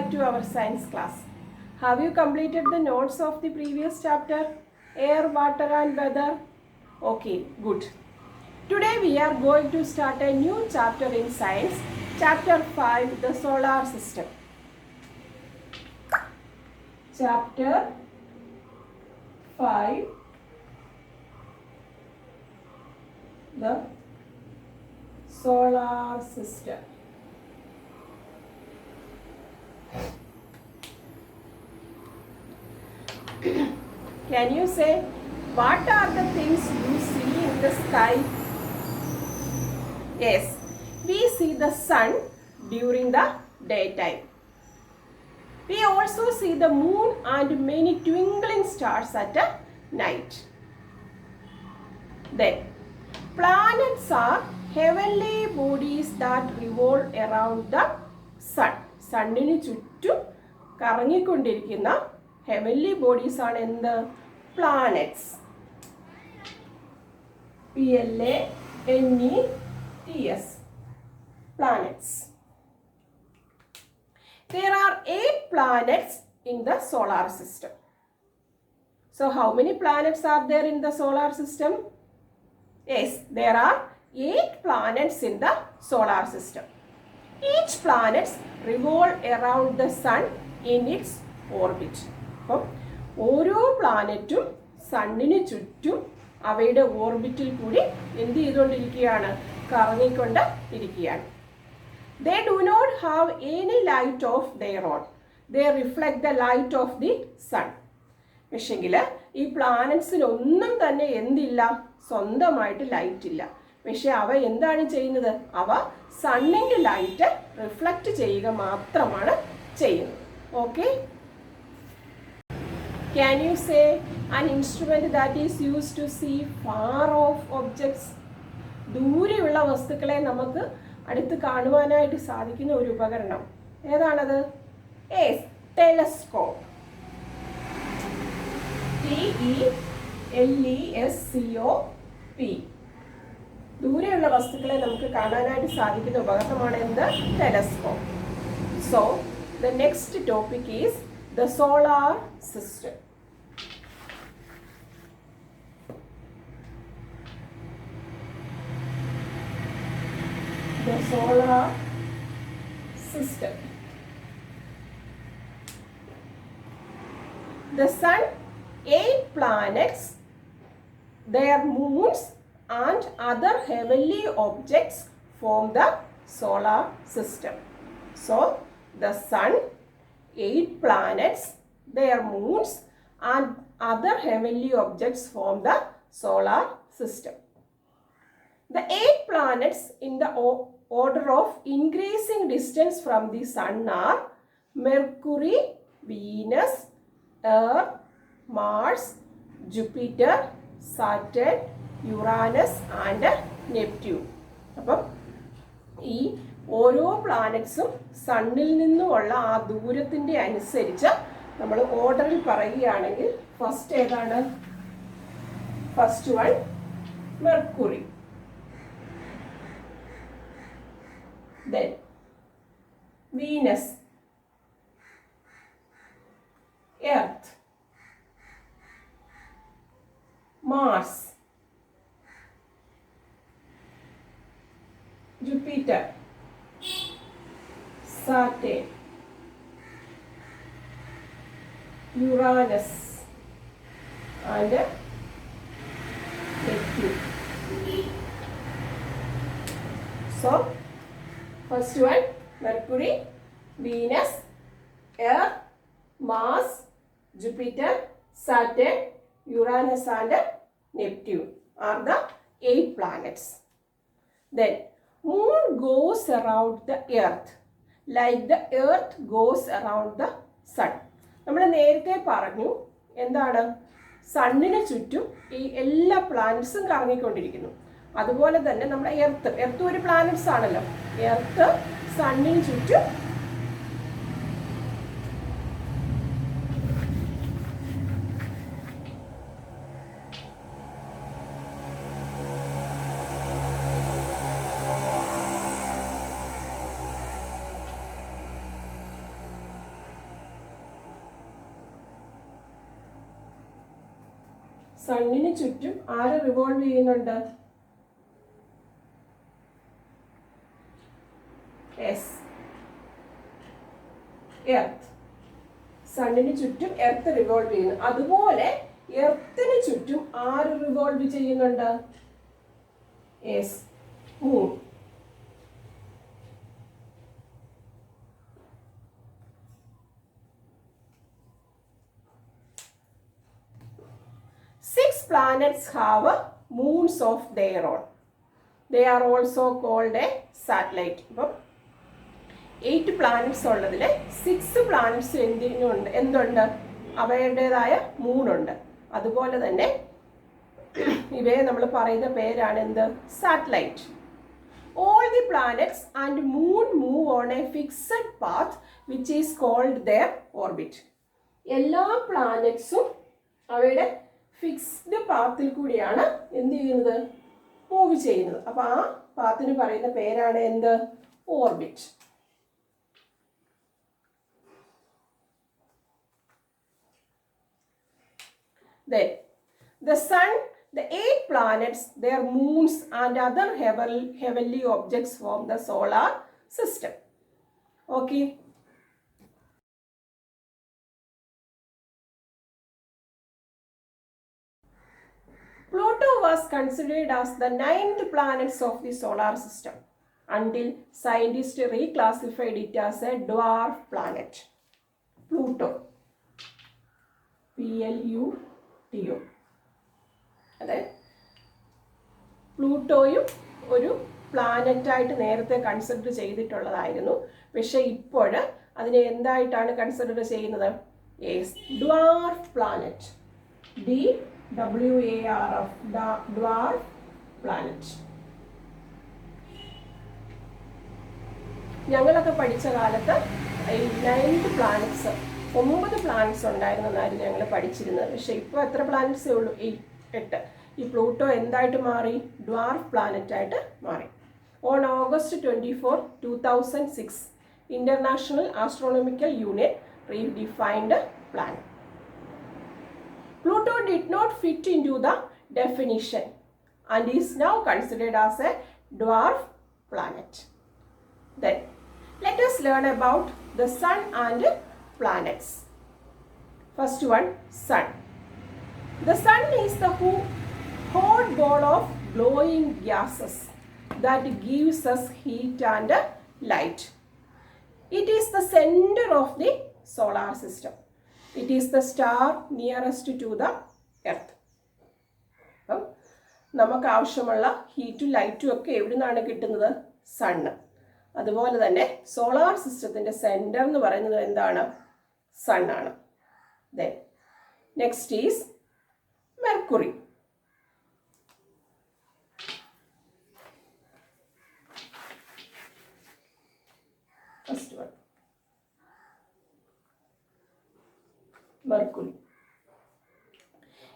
back to our science class. Have you completed the notes of the previous chapter? Air, water and weather? Okay, good. Today we are going to start a new chapter in science. Chapter 5, the solar system. Chapter 5, the solar system. Can you say what are the things you see in the sky? Yes, we see the sun during the daytime. We also see the moon and many twinkling stars at night. Then, planets are heavenly bodies that revolve around the sun. സണ്ണിന് ചുറ്റും കറങ്ങിക്കൊണ്ടിരിക്കുന്ന heavenly bodies ആണ് എന്ത്? Planets. Planets. Planets. There are 8 planets in the solar system. So how many planets are there in the solar system? Yes, there are 8 planets in the solar system. Each planet revolves around the sun in its orbit. അപ്പം ഓരോ പ്ലാനറ്റും സണ്ണിന് ചുറ്റും അവയുടെ ഓർബിറ്റിൽ കൂടി എന്ത് ചെയ്തുകൊണ്ടിരിക്കുകയാണ്? കറങ്ങിക്കൊണ്ട് ഇരിക്കുകയാണ്. They do not have any light of their own. They reflect the light of the sun. പക്ഷെങ്കിൽ ഈ പ്ലാനറ്റ്സിനൊന്നും തന്നെ എന്തില്ല? സ്വന്തമായിട്ട് ലൈറ്റ് ഇല്ല. പക്ഷെ അവ എന്താണ് ചെയ്യുന്നത്? അവ സണ്ണിൻ്റെ ലൈറ്റ് റിഫ്ലക്റ്റ് ചെയ്യുക മാത്രമാണ് ചെയ്യുന്നത്. Okay? Can you say an instrument that is used to see far off objects? ദൂരെയുള്ള വസ്തുക്കളെ നമുക്ക് അടുത്ത് കാണുവാനായിട്ട് സാധിക്കുന്ന ഒരു ഉപകരണം ഏതാണത്? Yes, telescope. Telescope. ദൂരെയുള്ള വസ്തുക്കളെ നമുക്ക് കാണാനായിട്ട് സാധിക്കുന്ന ഉപകരണമാണ് എന്ത്? Telescope. So, the next topic is the solar system. The solar system. The sun, 8 planets, their moons and other heavenly objects form the solar system. So, the sun, 8 planets, their moons and other heavenly objects form the solar system. The 8 planets in the order of increasing distance from the sun are Mercury, Venus, Earth, Mars, Jupiter, Saturn, Uranus and Neptune. അപ്പം ഈ ഓരോ പ്ലാനറ്റ്സും സണ്ണിൽ നിന്നുമുള്ള ആ ദൂരത്തിൻ്റെ അനുസരിച്ച് നമ്മൾ ഓർഡറിൽ പറയുകയാണെങ്കിൽ first ഏതാണ്? First one mercury. Then Venus, Earth, Mars, Jupiter, Saturn, Uranus and Neptune. So, first one, Mercury, Venus, Earth, Mars, Jupiter, Saturn, Uranus and Neptune are the 8 planets. Then, moon goes around the earth like the earth goes around the sun. നമ്മൾ നേരത്തെ പറഞ്ഞു എന്താണ്? സണ്ണിന് ചുറ്റും ഈ എല്ലാ പ്ലാനറ്റ്സും കറങ്ങിക്കൊണ്ടിരിക്കുന്നു. അതുപോലെ തന്നെ നമ്മുടെ എർത്ത് ഒരു പ്ലാനറ്റ്സ് ആണല്ലോ. എർത്ത് സണ്ണിന് ചുറ്റും സണ്ണിന് ചുറ്റും ആര് റിവോൾവ് ചെയ്യുന്നുണ്ട്? Yes, earth. സണ്ണിന് ചുറ്റും എർത്ത് റിവോൾവ് ചെയ്യുന്നു. അതുപോലെ എർത്തിന് ചുറ്റും ആര് റിവോൾവ് ചെയ്യുന്നുണ്ട്? Yes, moon. Six planets have moons of their own. They are also called a satellite. അപ്പം 8 പ്ലാനറ്റ്സ് ഉള്ളതിൽ 6 പ്ലാനറ്റ്സ് എന്തുണ്ട്? അവയുടേതായ മൂണുണ്ട്. അതുപോലെ തന്നെ ഇവയെ നമ്മൾ പറയുന്ന പേരാണ് എന്ത്? Satellite. All the planets and moon move on a fixed path which is called their orbit. എല്ലാ പ്ലാനറ്റ്സും അവയുടെ ഫിക്സ്ഡ് പാത്തിൽ കൂടിയാണ് എന്ത് ചെയ്യുന്നത്? മൂവ് ചെയ്യുന്നത്. അപ്പൊ ആ പാത്തിന് പറയുന്ന പേരാണ് എന്ത്? Orbit. Then the sun, the 8 planets, their moons and other heavenly objects form the solar system. Okay. Pluto was considered as the 9th planet of the solar system until scientists reclassified it as a dwarf planet. Pluto. Pluto. അതായത് പ്ലൂട്ടോയും ഒരു പ്ലാനറ്റായിട്ട് നേരത്തെ consider ചെയ്തിട്ടുള്ളതായിരുന്നു. പക്ഷെ ഇപ്പോൾ അതിനെ എന്തായിട്ടാണ് consider ചെയ്യുന്നത്? Dwarf planet. DWARF, dwarf planet. ഞങ്ങളൊക്കെ പഠിച്ച കാലത്ത് 9 പ്ലാനറ്റ്സ്, 9 പ്ലാനറ്റ്സ് ഉണ്ടായിരുന്നെന്നായിരുന്നു ഞങ്ങൾ പഠിച്ചിരുന്നത്. പക്ഷെ ഇപ്പോൾ എത്ര പ്ലാനറ്റ്സേ ഉള്ളൂ? 8. ഈ പ്ലൂട്ടോ എന്തായിട്ട് മാറി? ഡ്വാർഫ് പ്ലാനറ്റ് ആയിട്ട് മാറി. On August 24, 2006, international astronomical unit redefined planet. Pluto did not fit into the definition and is now considered as a dwarf planet. Then, let us learn about the sun and planets. First one, sun. The sun is the hot ball of glowing gases that gives us heat and light. It is the center of the solar system. It is the star nearest to the earth. അപ്പം നമുക്ക് ആവശ്യമുള്ള ഹീറ്റും ലൈറ്റും ഒക്കെ എവിടെ നിന്നാണ് കിട്ടുന്നത്? Sun. അതുപോലെ തന്നെ സോളാർ സിസ്റ്റത്തിൻ്റെ സെൻറ്റർ എന്ന് പറയുന്നത് എന്താണ്? സണ്ണാണ്. Then next is mercury. First one, Mercury.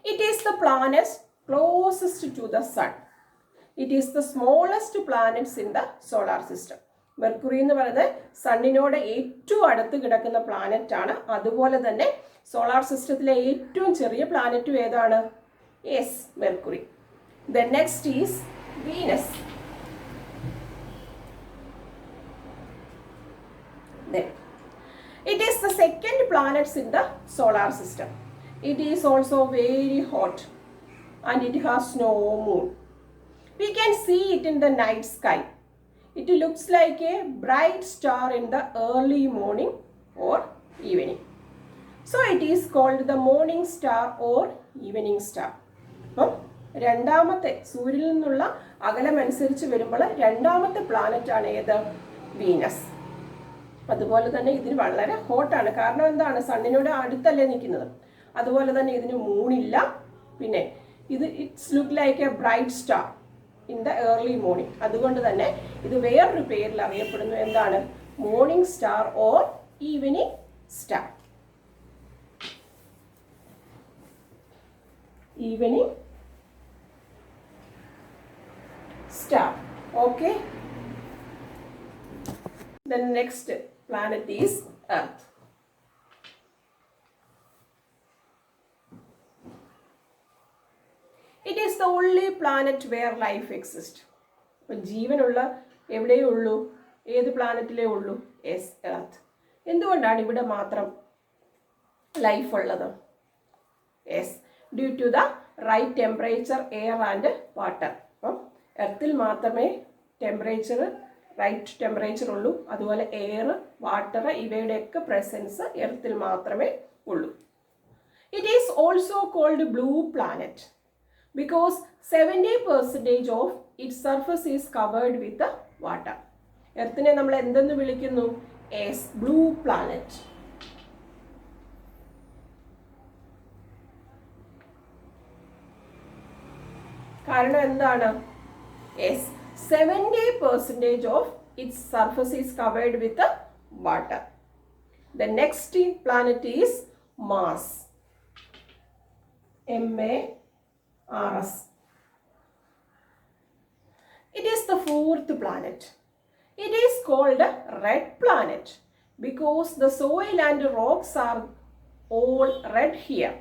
It is the planet closest to the sun. It is the smallest planet in the solar system. Mercury എന്ന് പറയുന്നത് സണ്ണിനോട് ഏറ്റവും അടുത്ത് കിടക്കുന്ന പ്ലാനറ്റ് ആണ്. അതുപോലെ തന്നെ സോളാർ സിസ്റ്റത്തിലെ ഏറ്റവും ചെറിയ പ്ലാനറ്റും ഏതാണ്? Yes, Mercury. Then next is Venus. Then it is the second planet in the solar system. It is also very hot and it has no moon. We can see it in the night sky. It looks like a bright star in the early morning or evening. So it is called the morning star or evening star. അപ്പം രണ്ടാമത്തെ സൂര്യനിൽ നിന്നുള്ള അകലമനുസരിച്ച് വരുമ്പോൾ രണ്ടാമത്തെ planet ആണ് ഏത്? Venus. അതുപോലെ തന്നെ ഇതിന് വളരെ ഹോട്ടാണ്. കാരണം എന്താണ്? സണ്ണിനോട് അടുത്തല്ലേ നിൽക്കുന്നത്. അതുപോലെ തന്നെ ഇതിന് മൂണില്ല. പിന്നെ ഇത് it's look like A bright star in the early morning. അതുകൊണ്ട് തന്നെ ഇത് വേറൊരു പേരിൽ അറിയപ്പെടുന്നു. എന്താണ്? Morning star or evening star. Evening star. Okay. The next planet is Earth. the only planet where life exists. അപ്പം ജീവനുള്ള എവിടെയേ ഉള്ളൂ? ഏത് പ്ലാനറ്റിലേ ഉള്ളൂ? Yes, Earth. എന്തുകൊണ്ടാണ് ഇവിടെ മാത്രം ലൈഫ് ഉള്ളത്? Yes, due to the right temperature, air and water. അപ്പം എർത്തിൽ മാത്രമേ റൈറ്റ് ടെമ്പറേച്ചർ ഉള്ളൂ. അതുപോലെ എയർ, വാട്ടർ ഇവയുടെയൊക്കെ പ്രസൻസ് എർത്തിൽ മാത്രമേ ഉള്ളൂ. It is also called blue planet because 70% of its surface is covered with the water. എർത്തിനെ നമ്മൾ എന്തെന്ന് വിളിക്കുന്നു? as blue planet. കാരണം എന്താണ്? yes, 70% of its surface is covered with the water. The next planet is Mars. M-A-R-S. It is the fourth planet. It is called a red planet because the soil and rocks are all red here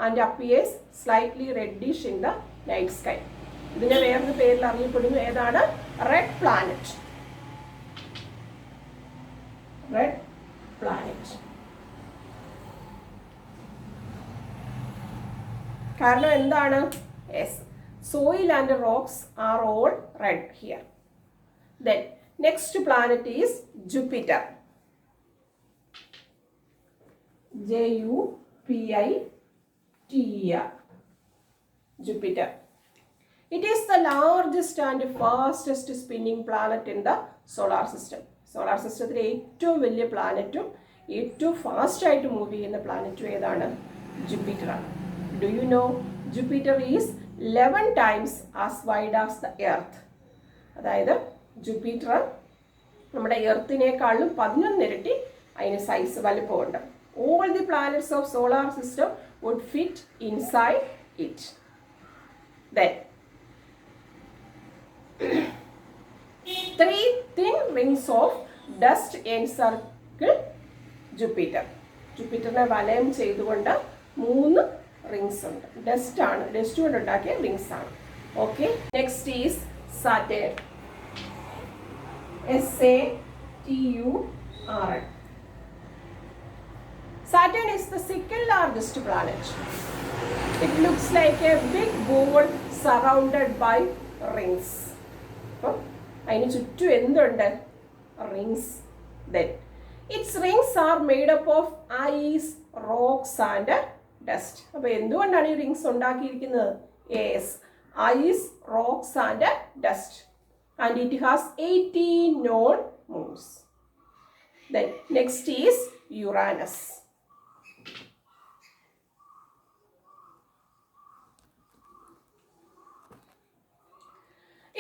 and appears slightly reddish in the night sky. ഇതിനെ വേറൊരു പേരിൽ അറിയപ്പെടുന്നു. ഏതാണ്? Red planet. Red planet. കാരണം എന്താണ്? Yes, soil and rocks are all red here. Then next planet is Jupiter. Jupiter. Jupiter. It is the largest and fastest spinning planet in the solar system. Solar സിസ്റ്റത്തിലെ ഏറ്റവും വലിയ പ്ലാനറ്റും ഏറ്റവും ഫാസ്റ്റായിട്ട് move ചെയ്യുന്ന പ്ലാനറ്റും ഏതാണ്? ജൂപ്പിറ്ററാണ്. Do you know Jupiter is 11 times as wide as the Earth? അതായത് Jupiter നമ്മുടെ എർത്തിനേക്കാളും 11 ഇരട്ടി അതിന് size വലുപ്പമുണ്ട്. All the planets of solar system would fit inside it. Then 3 thin rings of dust encircle Jupiter. ജൂപ്പിറ്ററിനെ വലയം ചെയ്തുകൊണ്ട് 3 rings ഉണ്ട്. Dust കൊണ്ട് ഉണ്ടാക്കിയ rings ആണ്. Okay, next is Saturn. SATURN. Saturn is the second largest planet. It looks like a big ball surrounded by rings. അപ്പം അതിന് ചുറ്റും എന്തുണ്ട്? Rings. Then its rings are made up of ice, rocks and dust. അപ്പോൾ എന്തുകൊണ്ടാണ് ഈ rings ഉണ്ടാക്കിയിരിക്കുന്നത്? Yes, ice, rocks and dust. And it has 18 known moons. Then next is Uranus.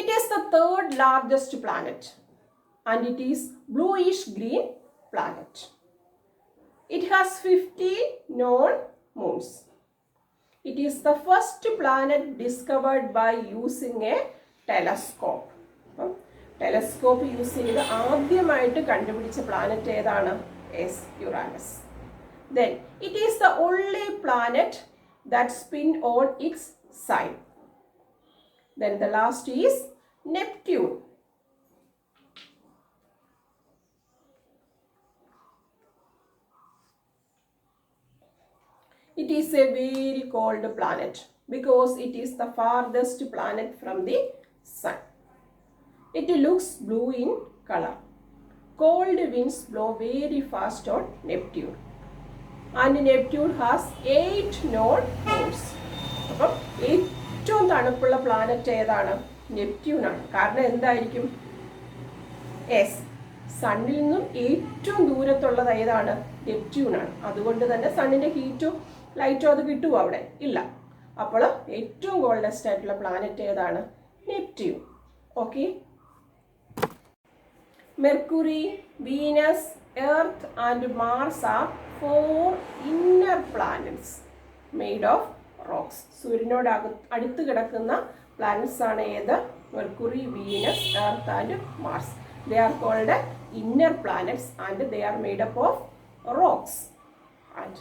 It is the third largest planet and it is bluish green planet. It has 15 known moons. It is the first planet discovered by using a telescope. Telescope use ചെയ്ത് ആദ്യമായിട്ട് കണ്ടുപിടിച്ച planet ഏതാണ്? Yes, Uranus. Then it is the only planet that spin on its side. Then the last is Neptune. It is a very cold planet because it is the farthest planet from the sun. It looks blue in color. Cold winds blow very fast on Neptune. And Neptune has 8 known moons. അപ്പം ഏറ്റവും തണുപ്പുള്ള planet ഏതാണ്? Neptune ആണ്. കാരണം എന്തായിരിക്കും? Yes, സണ്ണിൽ നിന്നും ഏറ്റവും ദൂരത്തുള്ളത് ഏതാണ്? നെപ്റ്റ്യൂൺ ആണ്. അതുകൊണ്ട് തന്നെ സണ്ണിൻ്റെ ഹീറ്റും ലൈറ്റോ അത് കിട്ടുമോ അവിടെ? ഇല്ല. അപ്പോൾ ഏറ്റവും കോൾഡസ്റ്റ് ആയിട്ടുള്ള പ്ലാനറ്റ് ഏതാണ്? Neptune. Okay. Mercury, Venus, Earth and Mars are 4 inner planets made of rocks. സൂര്യനോട് അടുത്ത് കിടക്കുന്ന പ്ലാനറ്റ്സ് ആണ് ഏത്? Mercury, Venus, Earth and Mars. They are called inner planets and they are made up of rocks. And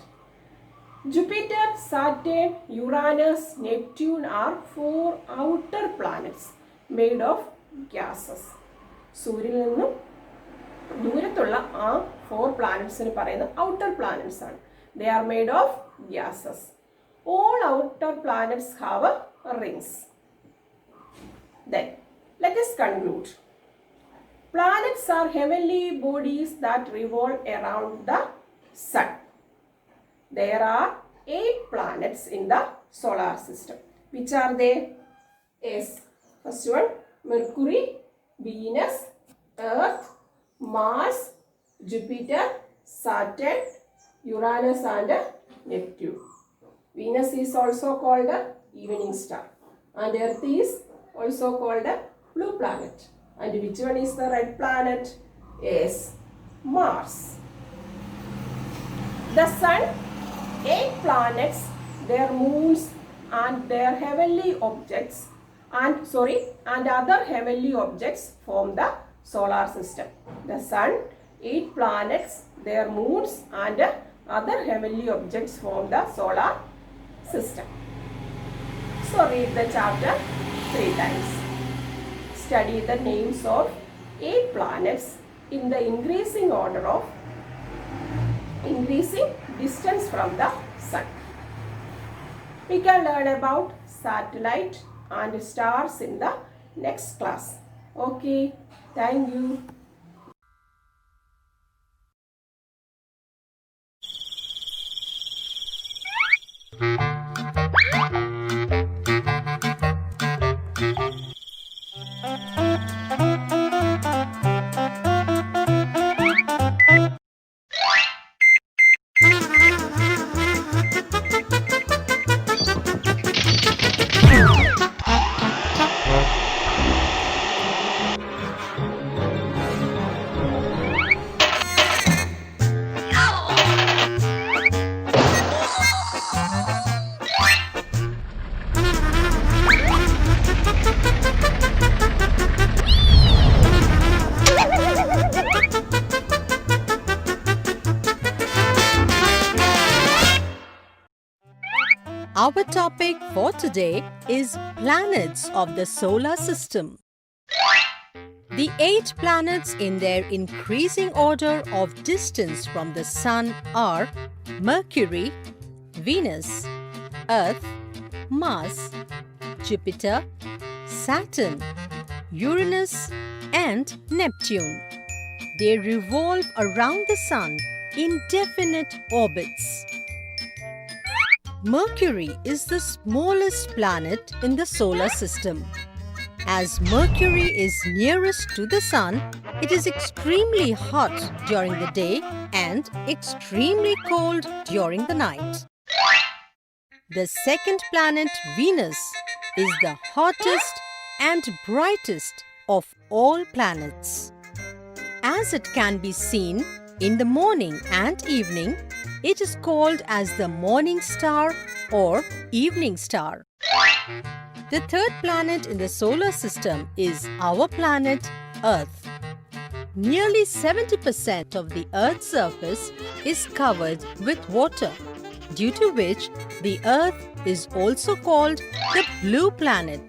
Jupiter, Saturn, Uranus, Neptune are 4 outer planets made of gases. സൂര്യനിൽ നിന്നും ദൂരത്തുള്ള ആ 4 പ്ലാനറ്റ്സിന് പറയുന്നത് outer planets ആണ്. They are made of gases. All outer planets have rings. Then let us conclude. Planets are heavenly bodies that revolve around the sun. There are 8 planets in the solar system. Which are they? Yes. First one, Mercury, Venus, Earth, Mars, Jupiter, Saturn, Uranus and Neptune. Venus is also called a evening star. And Earth is also called a blue planet. And which one is the red planet? Yes, Mars. The sun, 8 planets, their moons and their heavenly objects and other heavenly objects form the solar system. The sun, 8 planets, their moons and other heavenly objects form the solar system. So read the chapter 3 times. Study the names of 8 planets in the increasing order of increasing distance from the sun. We can learn about satellite and stars in the next class. Okay, thank you. Our topic for today is planets of the solar system. The 8 planets in their increasing order of distance from the Sun are Mercury, Venus, Earth, Mars, Jupiter, Saturn, Uranus and Neptune. They revolve around the Sun in definite orbits. Mercury is the smallest planet in the solar system. As Mercury is nearest to the Sun, it is extremely hot during the day and extremely cold during the night. The second planet, Venus, is the hottest and brightest of all planets. As it can be seen in the morning and evening, it is called as the morning star or evening star. The third planet in the solar system is our planet Earth. Nearly 70% of the Earth's surface is covered with water, due to which the Earth is also called the blue planet.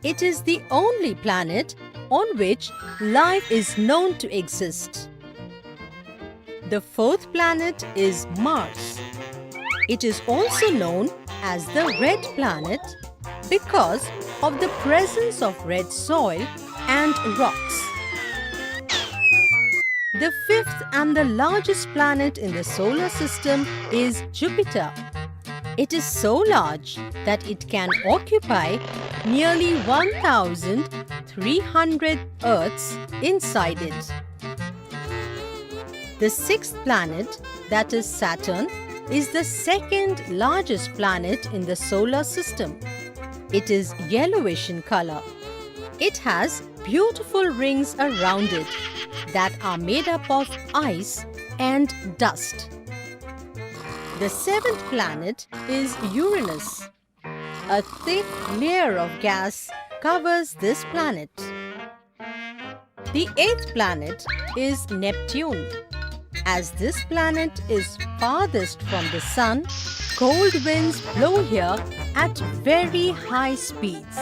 It is the only planet on which life is known to exist. The fourth planet is Mars. It is also known as the red planet because of the presence of red soil and rocks. The fifth and the largest planet in the solar system is Jupiter. It is so large that it can occupy nearly 1,300 Earths inside it. The sixth planet, that is Saturn, is the second largest planet in the solar system. It is yellowish in color. It has beautiful rings around it that are made up of ice and dust. The seventh planet is Uranus. A thick layer of gas covers this planet. The eighth planet is Neptune. As this planet is farthest from the sun, cold winds blow here at very high speeds.